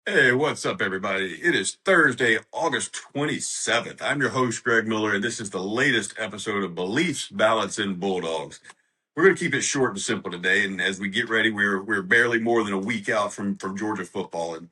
Hey, what's up, everybody? It is Thursday, August 27th. I'm your host, Greg Miller, and this is the latest episode of Beliefs, Ballots, and Bulldogs. We're going to keep it short and simple today, and as we get ready, we're barely more than a week out from Georgia football, and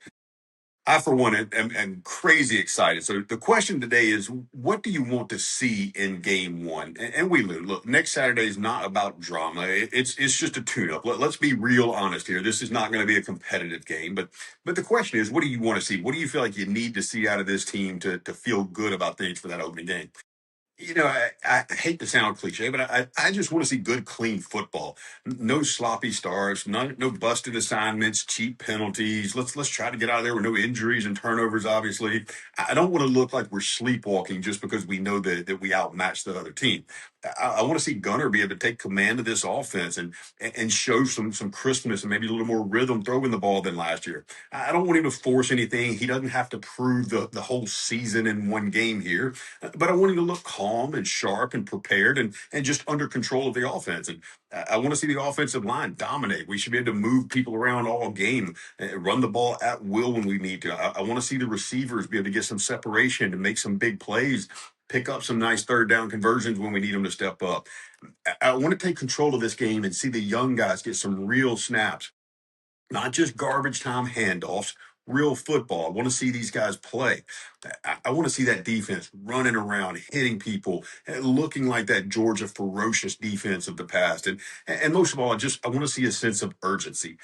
I, for one, am crazy excited. So the question today is, what do you want to see in Game One? And we lose. Look, next Saturday is not about drama. It's just a tune-up. Let's be real honest here. This is not going to be a competitive game. But the question is, what do you want to see? What do you feel like you need to see out of this team to feel good about things for that opening game? I hate to sound cliche, but I just want to see good, clean football. No sloppy starts, no busted assignments, cheap penalties. Let's try to get out of there with no injuries and turnovers. Obviously, I don't want to look like we're sleepwalking just because we know that we outmatched the other team. I want to see Gunner be able to take command of this offense and show some crispness and maybe a little more rhythm throwing the ball than last year. I don't want him to force anything. He doesn't have to prove the whole season in one game here, but I want him to look calm and sharp and prepared and just under control of the offense. And I want to see the offensive line dominate. We should be able to move people around all game, and run the ball at will when we need to. I want to see the receivers be able to get some separation and make some big plays, pick up some nice third down conversions when we need them to step up. I want to take control of this game and see the young guys get some real snaps, not just garbage time handoffs, real football. I want to see these guys play. I want to see that defense running around, hitting people, and looking like that Georgia ferocious defense of the past. And most of all, I want to see a sense of urgency.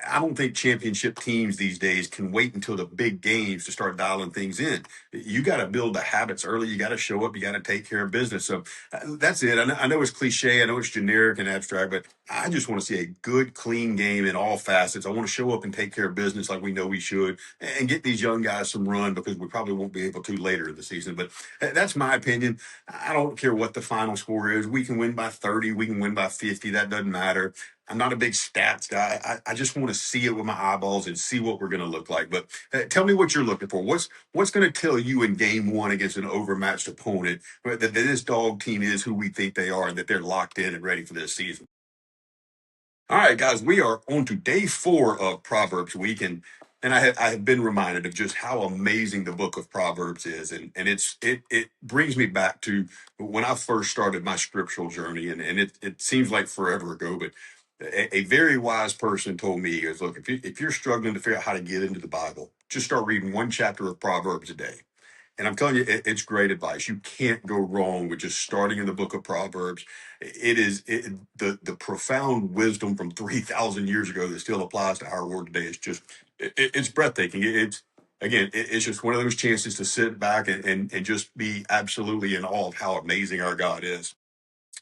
I don't think championship teams these days can wait until the big games to start dialing things in. You got to build the habits early. You got to show up. You got to take care of business. So that's it. I know it's cliche. I know it's generic and abstract, but I just want to see a good, clean game in all facets. I want to show up and take care of business like we know we should and get these young guys some run because we probably won't be able to later in the season. But that's my opinion. I don't care what the final score is. We can win by 30. We can win by 50. That doesn't matter. I'm not a big stats guy. I just want to see it with my eyeballs and see what we're going to look like. But tell me what you're looking for. What's going to tell you in game one against an overmatched opponent that this dog team is who we think they are and that they're locked in and ready for this season? All right, guys, we are on to day 4 of Proverbs week, and I have been reminded of just how amazing the book of Proverbs is, and it brings me back to when I first started my scriptural journey, and it seems like forever ago, but a very wise person told me, he goes, look, if you're struggling to figure out how to get into the Bible, just start reading one chapter of Proverbs a day. And I'm telling you, it's great advice. You can't go wrong with just starting in the book of Proverbs. The profound wisdom from 3,000 years ago that still applies to our world today. It's just it's breathtaking. It's just one of those chances to sit back and just be absolutely in awe of how amazing our God is.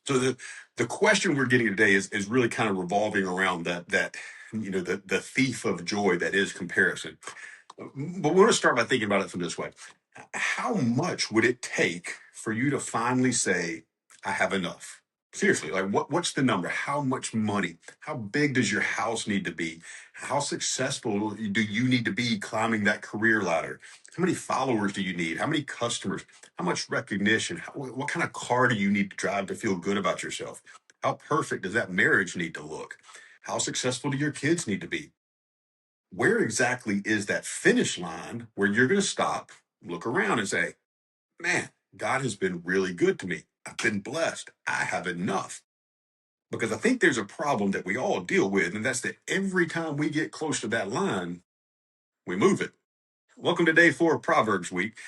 So the question we're getting today is really kind of revolving around that the thief of joy that is comparison. But we want to start by thinking about it from this way. How much would it take for you to finally say, I have enough? Seriously, like what's the number? How much money? How big does your house need to be? How successful do you need to be climbing that career ladder? How many followers do you need? How many customers? How much recognition? What kind of car do you need to drive to feel good about yourself? How perfect does that marriage need to look? How successful do your kids need to be? Where exactly is that finish line where you're going to stop, look around and say, man, God has been really good to me. I've been blessed. I have enough. Because I think there's a problem that we all deal with, and that's that every time we get close to that line, we move it. Welcome to day 4 of Proverbs week.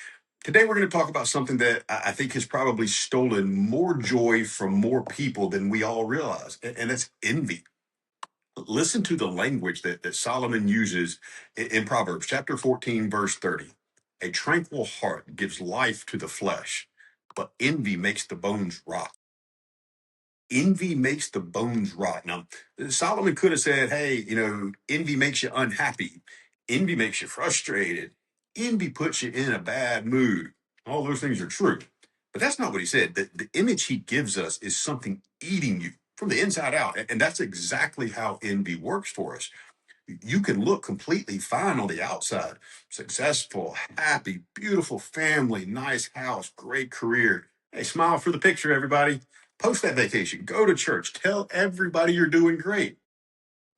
Today, we're going to talk about something that I think has probably stolen more joy from more people than we all realize, and that's envy. Listen to the language that Solomon uses in Proverbs chapter 14, verse 30. A tranquil heart gives life to the flesh, but envy makes the bones rot. Envy makes the bones rot. Now, Solomon could have said, hey, envy makes you unhappy. Envy makes you frustrated. Envy puts you in a bad mood. All those things are true. But that's not what he said. The image he gives us is something eating you from the inside out. And that's exactly how envy works for us. You can look completely fine on the outside, successful, happy, beautiful family, nice house, great career. Hey, smile for the picture, everybody. Post that vacation, go to church, tell everybody you're doing great.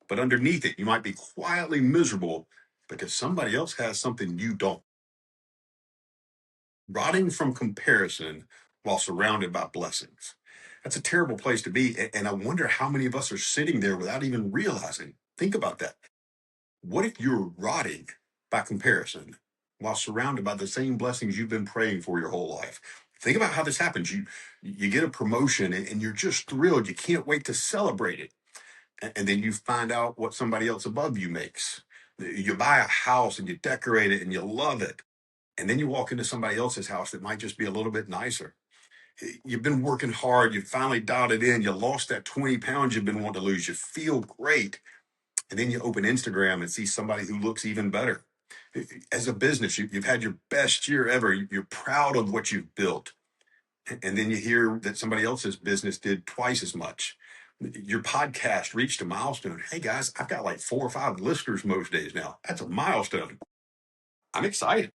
But underneath it, you might be quietly miserable because somebody else has something you don't. Rotting from comparison while surrounded by blessings. That's a terrible place to be. And I wonder how many of us are sitting there without even realizing. Think about that. What if you're rotting by comparison while surrounded by the same blessings you've been praying for your whole life? Think about how this happens. You get a promotion and you're just thrilled. You can't wait to celebrate it. And then you find out what somebody else above you makes. You buy a house and you decorate it and you love it. And then you walk into somebody else's house that might just be a little bit nicer. You've been working hard. You finally dialed it in. You lost that 20 pounds you've been wanting to lose. You feel great. And then you open Instagram and see somebody who looks even better. As a business, you've had your best year ever. You're proud of what you've built. And then you hear that somebody else's business did twice as much. Your podcast reached a milestone. Hey guys, I've got like 4 or 5 listeners most days now. That's a milestone. I'm excited.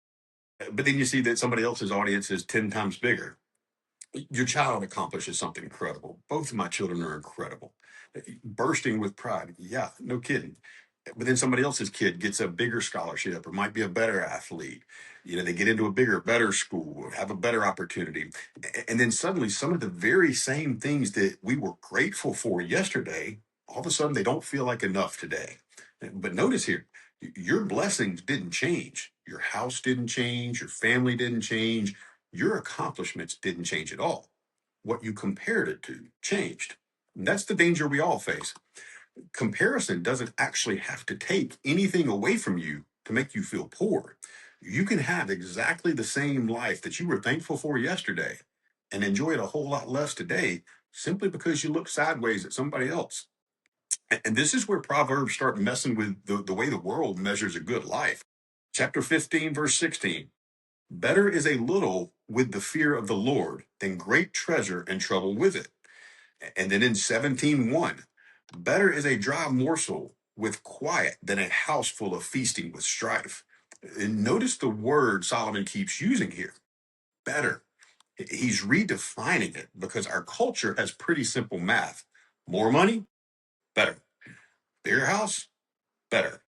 But then you see that somebody else's audience is 10 times bigger. Your child accomplishes something incredible. Both of my children are incredible. Bursting with pride. Yeah, no kidding. But then somebody else's kid gets a bigger scholarship or might be a better athlete. They get into a bigger, better school or have a better opportunity. And then suddenly some of the very same things that we were grateful for yesterday, all of a sudden they don't feel like enough today. But notice here, your blessings didn't change. Your house didn't change. Your family didn't change. Your accomplishments didn't change at all. What you compared it to changed. And that's the danger we all face. Comparison doesn't actually have to take anything away from you to make you feel poor. You can have exactly the same life that you were thankful for yesterday and enjoy it a whole lot less today simply because you look sideways at somebody else. And this is where Proverbs start messing with the way the world measures a good life. Chapter 15, verse 16. Better is a little with the fear of the Lord than great treasure and trouble with it. And then in 17:1, better is a dry morsel with quiet than a house full of feasting with strife. And notice the word Solomon keeps using here, better. He's redefining it because our culture has pretty simple math. More money, better. Bigger house, better.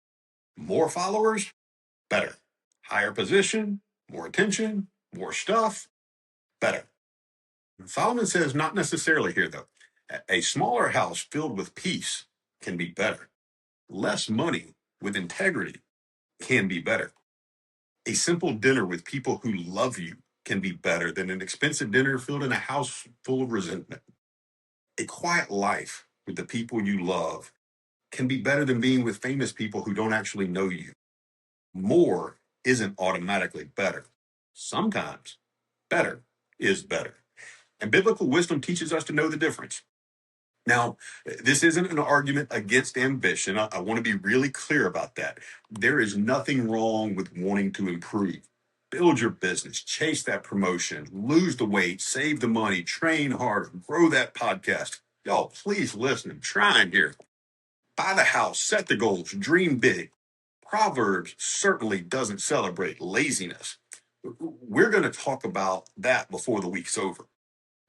More followers, better. Higher position, more attention, more stuff, better. Solomon says not necessarily here, though. A smaller house filled with peace can be better. Less money with integrity can be better. A simple dinner with people who love you can be better than an expensive dinner filled in a house full of resentment. A quiet life with the people you love can be better than being with famous people who don't actually know you. More isn't automatically better. Sometimes better is better. And biblical wisdom teaches us to know the difference. Now, this isn't an argument against ambition. I want to be really clear about that. There is nothing wrong with wanting to improve. Build your business, chase that promotion, lose the weight, save the money, train harder, grow that podcast. Y'all, please listen. I'm trying here. Buy the house, set the goals, dream big. Proverbs certainly doesn't celebrate laziness. We're going to talk about that before the week's over.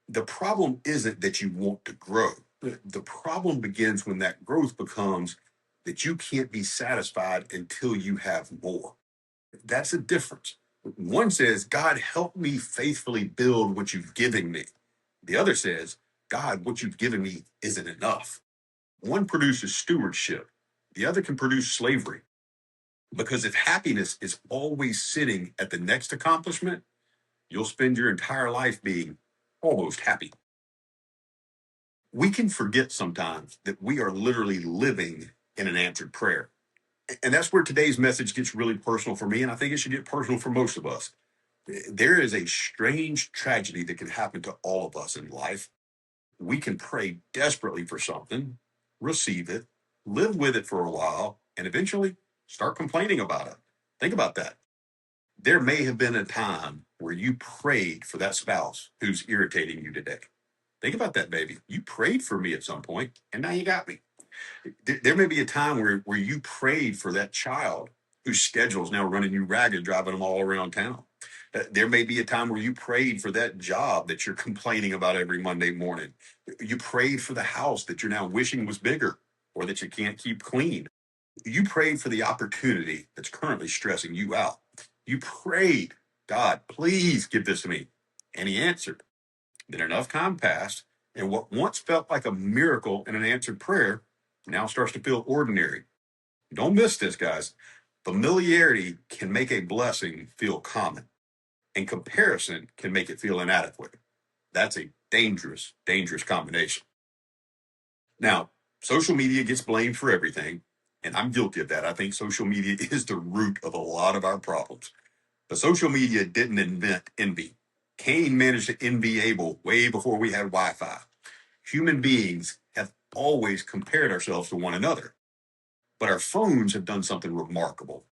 The problem isn't that you want to grow. The problem begins when that growth becomes that you can't be satisfied until you have more. That's a difference. One says, God, help me faithfully build what you've given me. The other says, God, what you've given me isn't enough. One produces stewardship, the other can produce slavery. Because if happiness is always sitting at the next accomplishment, you'll spend your entire life being almost happy. We can forget sometimes that we are literally living in an answered prayer. And that's where today's message gets really personal for me. And I think it should get personal for most of us. There is a strange tragedy that can happen to all of us in life. We can pray desperately for something, receive it, live with it for a while, and eventually start complaining about it. Think about that. There may have been a time where you prayed for that spouse who's irritating you today. Think about that, baby. You prayed for me at some point, and now you got me. There may be a time where you prayed for that child whose schedule is now running you ragged, driving them all around town. There may be a time where you prayed for that job that you're complaining about every Monday morning. You prayed for the house that you're now wishing was bigger or that you can't keep clean. You prayed for the opportunity that's currently stressing you out. You prayed, God, please give this to me. And he answered. Then enough time passed, and what once felt like a miracle and an answered prayer now starts to feel ordinary. Don't miss this, guys. Familiarity can make a blessing feel common, and comparison can make it feel inadequate. That's a dangerous, dangerous combination. Now, social media gets blamed for everything, and I'm guilty of that. I think social media is the root of a lot of our problems. But social media didn't invent envy. Cain managed to envy Abel way before we had Wi Fi. Human beings have always compared ourselves to one another, but our phones have done something remarkable.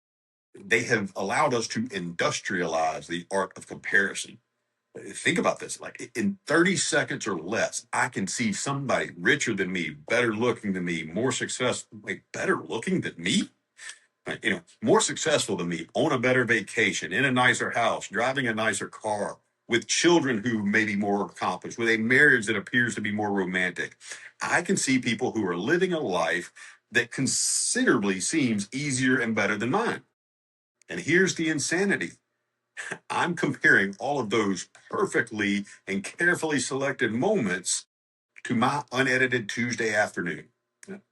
They have allowed us to industrialize the art of comparison. Think about this, like in 30 seconds or less, I can see somebody richer than me, better looking than me, more successful, like better looking than me, more successful than me, on a better vacation, in a nicer house, driving a nicer car, with children who may be more accomplished, with a marriage that appears to be more romantic. I can see people who are living a life that considerably seems easier and better than mine. And here's the insanity. I'm comparing all of those perfectly and carefully selected moments to my unedited Tuesday afternoon.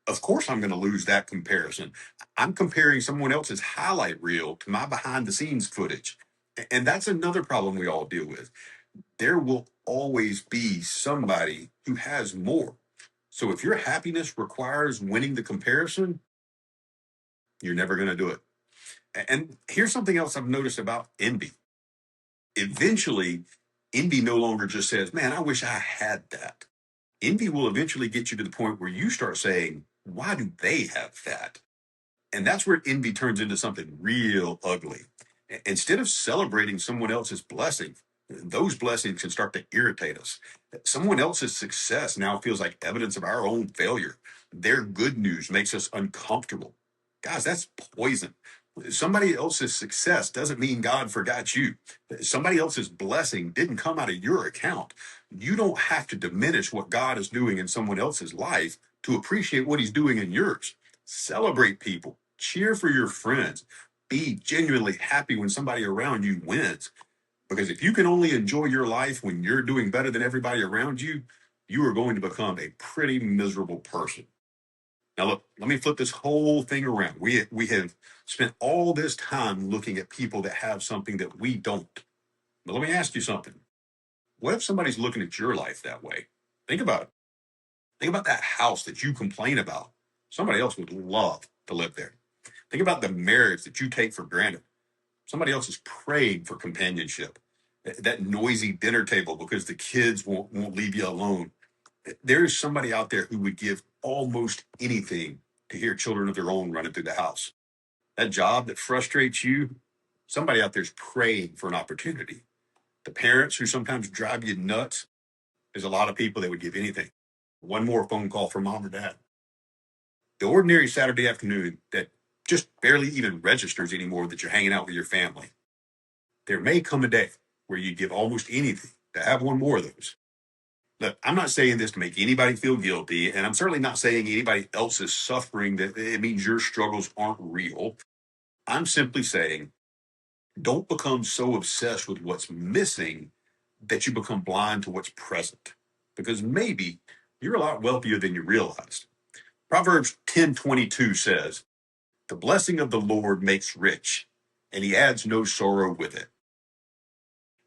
Of course, I'm going to lose that comparison. I'm comparing someone else's highlight reel to my behind the scenes footage. And that's another problem we all deal with. There will always be somebody who has more. So if your happiness requires winning the comparison, you're never going to do it. And here's something else I've noticed about envy. Eventually, envy no longer just says, man, I wish I had that. Envy will eventually get you to the point where you start saying, why do they have that? And that's where envy turns into something real ugly. Instead of celebrating someone else's blessing, those blessings can start to irritate us. Someone else's success now feels like evidence of our own failure. Their good news makes us uncomfortable. Guys, that's poison. Somebody else's success doesn't mean God forgot you. Somebody else's blessing didn't come out of your account. You don't have to diminish what God is doing in someone else's life to appreciate what he's doing in yours. Celebrate people, cheer for your friends, be genuinely happy when somebody around you wins. Because if you can only enjoy your life when you're doing better than everybody around you, you are going to become a pretty miserable person. Now, look, let me flip this whole thing around. We have spent all this time looking at people that have something that we don't. But let me ask you something. What if somebody's looking at your life that way? Think about it. Think about that house that you complain about. Somebody else would love to live there. Think about the marriage that you take for granted. Somebody else is praying for companionship. That noisy dinner table because the kids won't leave you alone. There is somebody out there who would give almost anything to hear children of their own running through the house. That job that frustrates you, somebody out there is praying for an opportunity. The parents who sometimes drive you nuts, there's a lot of people that would give anything. One more phone call from mom or dad. The ordinary Saturday afternoon that just barely even registers anymore that you're hanging out with your family. There may come a day where you give almost anything to have one more of those. Look, I'm not saying this to make anybody feel guilty, and I'm certainly not saying anybody else is suffering that it means your struggles aren't real. I'm simply saying don't become so obsessed with what's missing that you become blind to what's present. Because maybe you're a lot wealthier than you realized. Proverbs 10:22 says, the blessing of the Lord makes rich, and he adds no sorrow with it.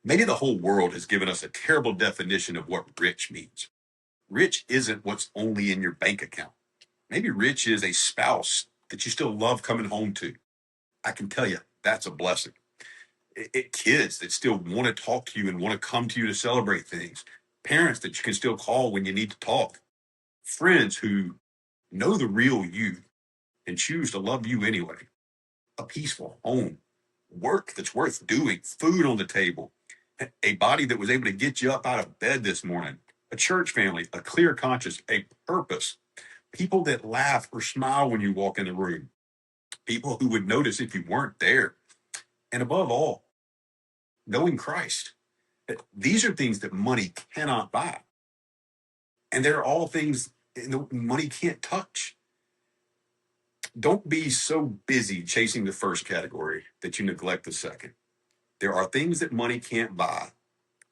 Maybe the whole world has given us a terrible definition of what rich means. Rich isn't what's only in your bank account. Maybe rich is a spouse that you still love coming home to. I can tell you that's a blessing. Kids that still want to talk to you and want to come to you to celebrate things. Parents that you can still call when you need to talk. Friends who know the real you and choose to love you anyway. A peaceful home. Work that's worth doing. Food on the table. A body that was able to get you up out of bed this morning. A church family. A clear conscience. A purpose. People that laugh or smile when you walk in the room. People who would notice if you weren't there. And above all, knowing Christ. These are things that money cannot buy. And they're all things money can't touch. Don't be so busy chasing the first category that you neglect the second. There are things that money can't buy,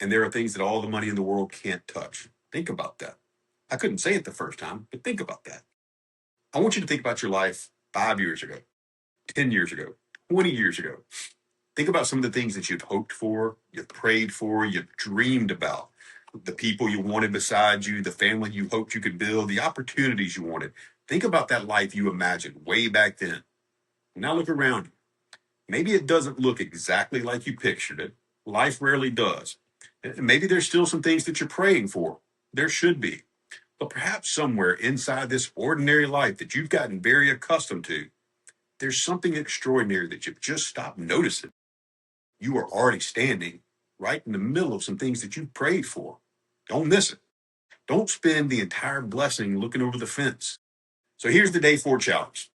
and there are things that all the money in the world can't touch. Think about that. I couldn't say it the first time, but think about that. I want you to think about your life 5 years ago, 10 years ago, 20 years ago. Think about some of the things that you've hoped for, you've prayed for, you've dreamed about, the people you wanted beside you, the family you hoped you could build, the opportunities you wanted. Think about that life you imagined way back then. Now look around you. Maybe it doesn't look exactly like you pictured it. Life rarely does. Maybe there's still some things that you're praying for. There should be. But perhaps somewhere inside this ordinary life that you've gotten very accustomed to, there's something extraordinary that you've just stopped noticing. You are already standing right in the middle of some things that you've prayed for. Don't miss it. Don't spend the entire blessing looking over the fence. So here's the day 4 challenge.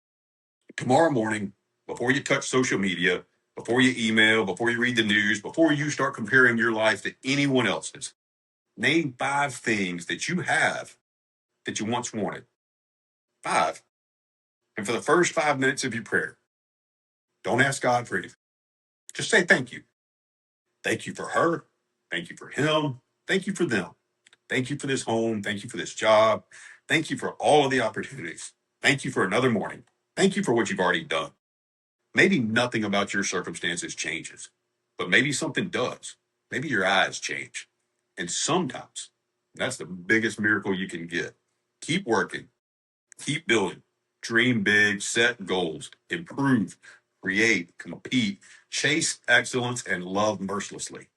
Tomorrow morning, before you touch social media, before you email, before you read the news, before you start comparing your life to anyone else's, name 5 things that you have that you once wanted. 5. And for the first 5 minutes of your prayer, don't ask God for anything. Just say thank you. Thank you for her. Thank you for him. Thank you for them. Thank you for this home. Thank you for this job. Thank you for all of the opportunities. Thank you for another morning. Thank you for what you've already done. Maybe nothing about your circumstances changes, but maybe something does. Maybe your eyes change. And sometimes that's the biggest miracle you can get. Keep working, keep building, dream big, set goals, improve, create, compete, chase excellence, and love mercilessly.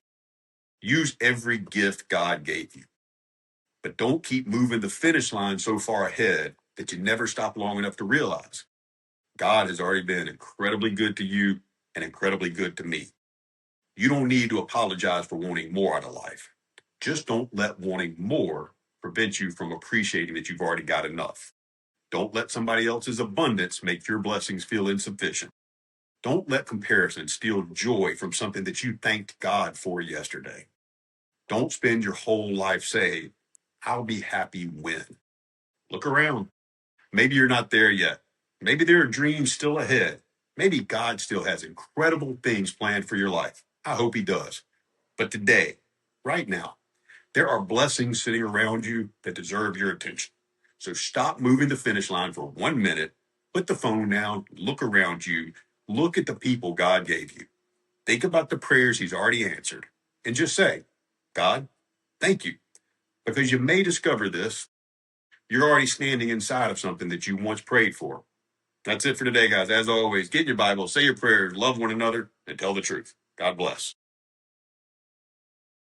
Use every gift God gave you. But don't keep moving the finish line so far ahead that you never stop long enough to realize God has already been incredibly good to you and incredibly good to me. You don't need to apologize for wanting more out of life. Just don't let wanting more prevent you from appreciating that you've already got enough. Don't let somebody else's abundance make your blessings feel insufficient. Don't let comparison steal joy from something that you thanked God for yesterday. Don't spend your whole life saying, I'll be happy when. Look around. Maybe you're not there yet. Maybe there are dreams still ahead. Maybe God still has incredible things planned for your life. I hope He does. But today, right now, there are blessings sitting around you that deserve your attention. So stop moving the finish line for 1 minute, put the phone down, look around you, look at the people God gave you. Think about the prayers He's already answered, and just say, God, thank you. Because you may discover this, you're already standing inside of something that you once prayed for. That's it for today, guys. As always, get in your Bible, say your prayers, love one another, and tell the truth. God bless.